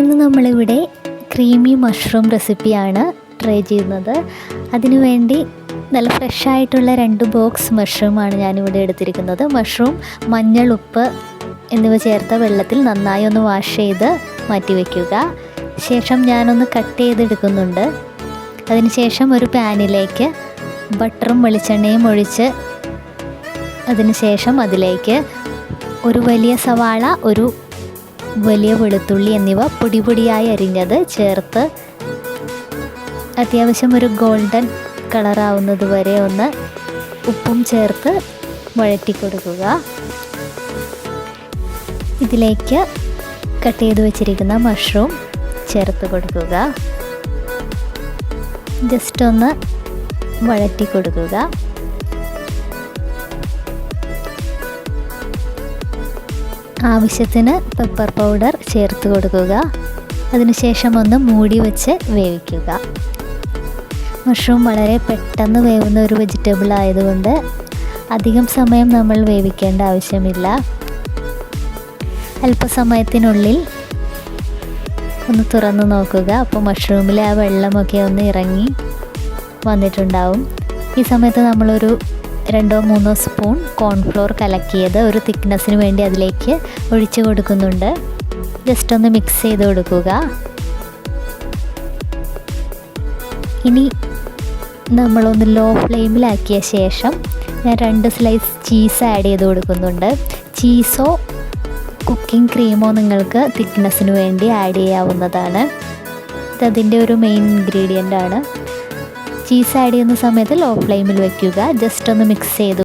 ഇന്ന് നമ്മളിവിടെ creamy mushroom റെസിപ്പിയാണ് ട്രൈ ചെയ്യുന്നത്. അതിനുവേണ്ടി നല്ല ഫ്രഷായിട്ടുള്ള 2 ബോക്സ് മഷ്റൂമാണ് ഞാനിവിടെ എടുത്തിരിക്കുന്നത്. മഷ്റൂം, മഞ്ഞൾ, ഉപ്പ് എന്നിവ ചേർത്ത വെള്ളത്തിൽ നന്നായി ഒന്ന് വാഷ് ചെയ്ത് മാറ്റി വയ്ക്കുക. ശേഷം ഞാനൊന്ന് കട്ട് ചെയ്തെടുക്കുന്നുണ്ട്. അതിനുശേഷം ഒരു പാനിലേക്ക് ബട്ടറും വെളിച്ചെണ്ണയും ഒഴിച്ച് അതിനുശേഷം അതിലേക്ക് ഒരു വലിയ സവാള, ഒരു വലിയ വെളുത്തുള്ളി എന്നിവ പൊടിയായി അരിഞ്ഞത് ചേർത്ത് അത്യാവശ്യം ഒരു ഗോൾഡൻ കളറാവുന്നത് വരെ ഒന്ന് ഉപ്പും ചേർത്ത് വഴറ്റി കൊടുക്കുക. ഇതിലേക്ക് കട്ട് ചെയ്ത് വെച്ചിരിക്കുന്ന മഷ്റൂം ചേർത്ത് കൊടുക്കുക. ജസ്റ്റ് ഒന്ന് വഴറ്റി കൊടുക്കുക. ആവശ്യത്തിന് പെപ്പർ പൗഡർ ചേർത്ത് കൊടുക്കുക. അതിനുശേഷം ഒന്ന് മൂടി വെച്ച് വേവിക്കുക. മഷ്റൂം വളരെ പെട്ടെന്ന് വേവുന്ന ഒരു വെജിറ്റബിൾ ആയതുകൊണ്ട് അധികം സമയം നമ്മൾ വേവിക്കേണ്ട ആവശ്യമില്ല. അല്പസമയത്തിനുള്ളിൽ ഒന്ന് തുറന്ന് നോക്കുക. അപ്പോൾ മഷ്റൂമിലെ ആ വെള്ളമൊക്കെ ഒന്ന് ഇറങ്ങി വന്നിട്ടുണ്ടാവും. ഈ സമയത്ത് നമ്മളൊരു 2-3 സ്പൂൺ കോൺഫ്ലോർ കലക്കിയത് ഒരു തിക്നെസ്സിന് വേണ്ടി അതിലേക്ക് ഒഴിച്ച് കൊടുക്കുന്നുണ്ട്. ജസ്റ്റ് ഒന്ന് മിക്സ് ചെയ്ത് കൊടുക്കുക. ഇനി നമ്മളൊന്ന് ലോ ഫ്ലെയിമിലാക്കിയ ശേഷം ഞാൻ 2 സ്ലൈസ് ചീസ് ആഡ് ചെയ്ത് കൊടുക്കുന്നുണ്ട്. ചീസോ കുക്കിംഗ് ക്രീമോ നിങ്ങൾക്ക് തിക്നെസ്സിന് വേണ്ടി ആഡ് ചെയ്യാവുന്നതാണ്. ഇതതിൻ്റെ ഒരു മെയിൻ ഇൻഗ്രീഡിയൻ്റ് ആണ്. ചീസ് ആഡ് ചെയ്യുന്ന സമയത്ത് ലോ ഫ്ലെയിമിൽ വയ്ക്കുക. ജസ്റ്റ് ഒന്ന് മിക്സ് ചെയ്ത്